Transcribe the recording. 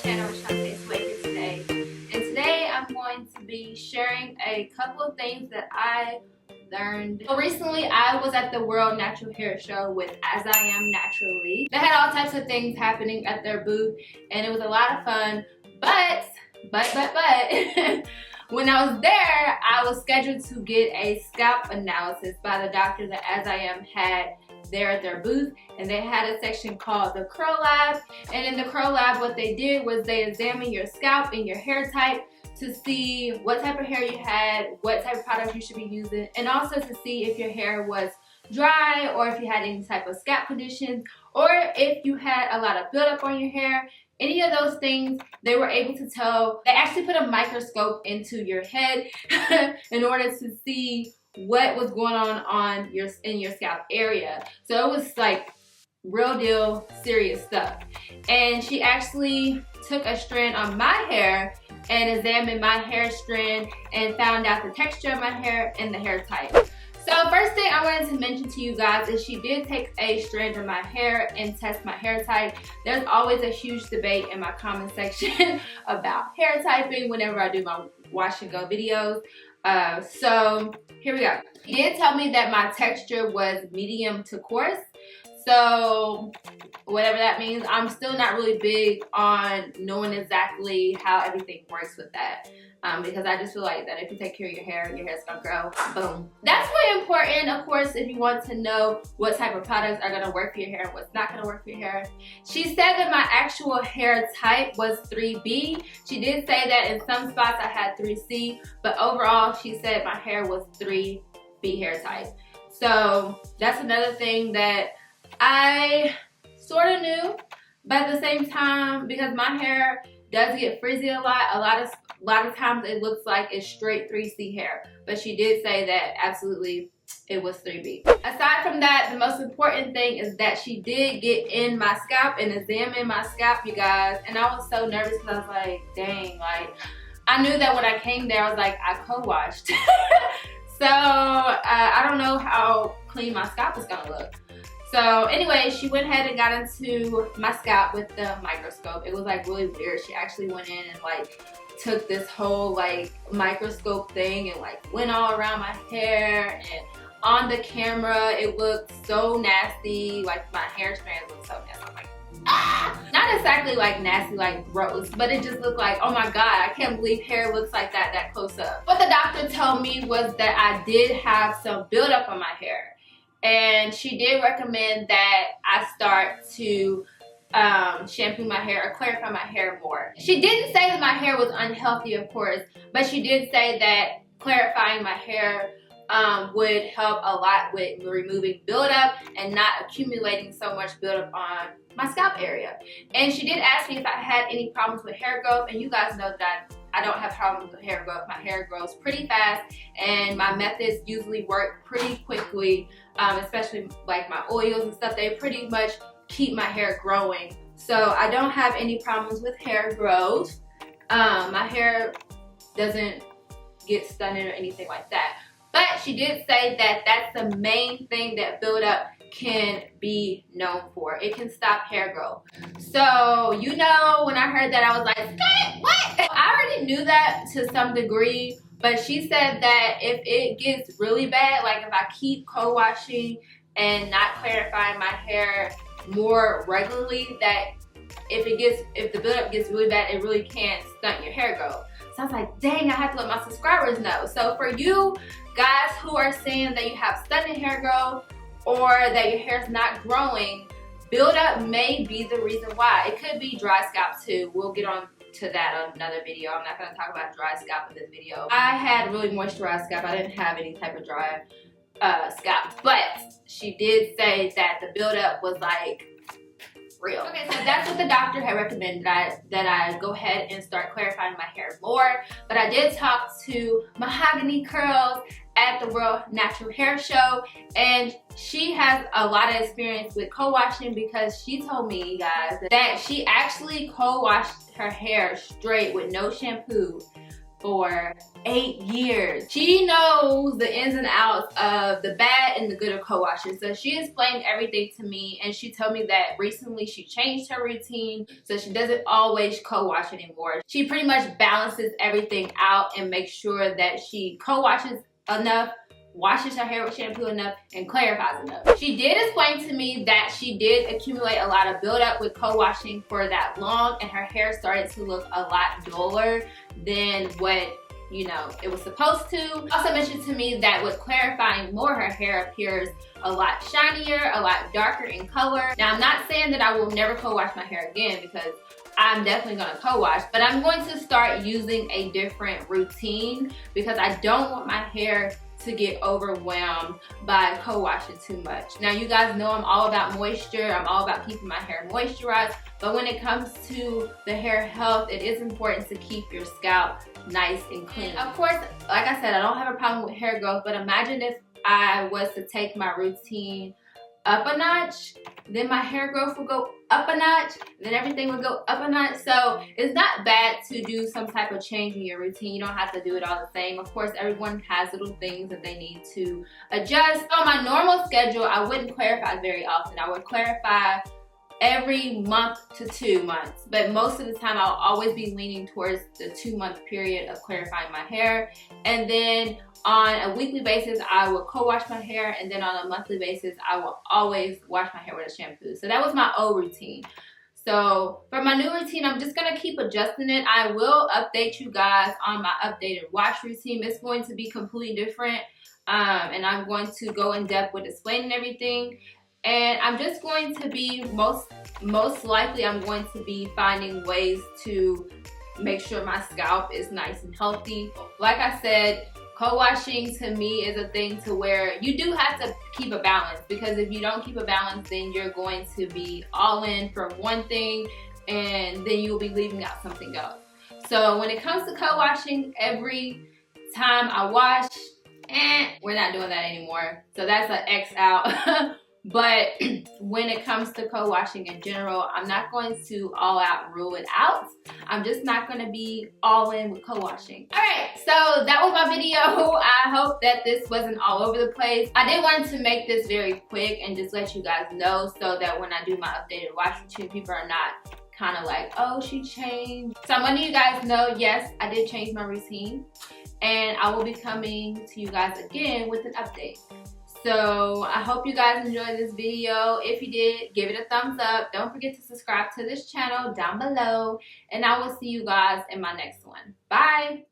channel, Shawntas here today. And today I'm going to be sharing a couple of things that I learned. So recently I was at the World Natural Hair Show with As I Am Naturally. They had all types of things happening at their booth and it was a lot of fun. But when I was there, I was scheduled to get a scalp analysis by the doctor that As I Am had there at their booth, and they had a section called the Curl Lab. And in the Curl Lab, what they did was they examined your scalp and your hair type to see what type of hair you had, what type of products you should be using, and also to see if your hair was dry or if you had any type of scalp conditions or if you had a lot of buildup on your hair. Any of those things, they were able to tell. They actually put a microscope into your head in order to see what was going on in your scalp area. So it was like real deal serious stuff. And she actually took a strand on my hair and examined my hair strand and found out the texture of my hair and the hair type. So first thing I wanted to mention to you guys is she did take a strand of my hair and test my hair type. There's always a huge debate in my comment section about hair typing whenever I do my wash and go videos. So here we go. She did tell me that my texture was medium to coarse. So whatever that means, I'm still not really big on knowing exactly how everything works with that. Because I just feel like that if you take care of your hair's gonna grow. Boom. That's really important, of course, if you want to know what type of products are gonna work for your hair and what's not gonna work for your hair. She said that my actual hair type was 3B. She did say that in some spots I had 3C, but overall she said my hair was 3B hair type. So that's another thing that I sort of knew, but at the same time, because my hair does get frizzy a lot of times it looks like it's straight 3C hair. But she did say that absolutely it was 3B. Aside from that, the most important thing is that she did get in my scalp and examine my scalp, you guys. And I was so nervous because I was like, dang, like I knew that when I came there, I was like, I co-washed. So I don't know how clean my scalp is gonna look. So anyway, she went ahead and got into my scalp with the microscope. It was like really weird. She actually went in and like took this whole like microscope thing and like went all around my hair, and on the camera it looked so nasty. Like my hair strands looked so nasty. I'm like, ah! Not exactly like nasty, like gross, but it just looked like, oh my god, I can't believe hair looks like that close up. What the doctor told me was that I did have some buildup on my hair. And she did recommend that I start to shampoo my hair or clarify my hair more. She didn't say that my hair was unhealthy, of course, but she did say that clarifying my hair would help a lot with removing buildup and not accumulating so much buildup on my scalp area. And she did ask me if I had any problems with hair growth, and you guys know that I don't have problems with hair growth. My hair grows pretty fast and my methods usually work pretty quickly, especially like my oils and stuff. They pretty much keep my hair growing. So I don't have any problems with hair growth. My hair doesn't get stunted or anything like that. But she did say that that's the main thing that buildup can be known for. It can stop hair growth. So, you know, when I heard that, I was like, what? I already knew that to some degree, but she said that if it gets really bad, like if I keep co-washing and not clarifying my hair more regularly, that if the buildup gets really bad, it really can stunt your hair growth. So I was like, dang, I have to let my subscribers know. So for you guys who are saying that you have stunted hair growth or that your hair is not growing, buildup may be the reason why. It could be dry scalp too. We'll get on to that on another video. I'm not going to talk about dry scalp in this video. I had really moisturized scalp. I didn't have any type of dry scalp, but she did say that the buildup was like real. Okay, so that's what the doctor had recommended, that I go ahead and start clarifying my hair more. But I did talk to Mahogany Curls at the World Natural Hair Show, and she has a lot of experience with co-washing because she told me, guys, that she actually co-washed her hair straight with no shampoo for 8 years. She knows the ins and outs of the bad and the good of co-washing. So she explained everything to me, and she told me that recently she changed her routine, so she doesn't always co-wash anymore. She pretty much balances everything out and makes sure that she co-washes enough, washes her hair with shampoo enough, and clarifies enough. She did explain to me that she did accumulate a lot of buildup with co-washing for that long, and her hair started to look a lot duller than what, you know, it was supposed to. Also mentioned to me that with clarifying more, her hair appears a lot shinier, a lot darker in color. Now, I'm not saying that I will never co-wash my hair again, because I'm definitely gonna co-wash, but I'm going to start using a different routine because I don't want my hair to get overwhelmed by co-washing too much. Now, you guys know I'm all about moisture. I'm all about keeping my hair moisturized, but when it comes to the hair health, it is important to keep your scalp nice and clean. Of course, like I said, I don't have a problem with hair growth, but imagine if I was to take my routine up a notch, then my hair growth will go up a notch, then everything will go up a notch. So it's not bad to do some type of change in your routine. You don't have to do it all the same. Of course, everyone has little things that they need to adjust. On my normal schedule, I wouldn't clarify very often. I would clarify every month to 2 months, but most of the time I'll always be leaning towards the 2-month period of clarifying my hair. And then on a weekly basis, I will co-wash my hair, and then on a monthly basis, I will always wash my hair with a shampoo. So that was my old routine. So for my new routine, I'm just gonna keep adjusting it. I will update you guys on my updated wash routine. It's going to be completely different, and I'm going to go in depth with explaining everything. And I'm just going to be, most likely I'm going to be finding ways to make sure my scalp is nice and healthy. Like I said, co-washing to me is a thing to where you do have to keep a balance, because if you don't keep a balance, then you're going to be all in for one thing and then you'll be leaving out something else. So when it comes to co-washing, every time I wash, we're not doing that anymore. So that's an X out. But when it comes to co-washing in general, I'm not going to all out rule it out. I'm just not going to be all in with co-washing. Alright, so that was my video. I hope that this wasn't all over the place. I did want to make this very quick and just let you guys know, so that when I do my updated wash routine, people are not kind of like, oh, she changed. So I'm letting you guys know, yes, I did change my routine, and I will be coming to you guys again with an update. So I hope you guys enjoyed this video. If you did, give it a thumbs up. Don't forget to subscribe to this channel down below. And I will see you guys in my next one. Bye.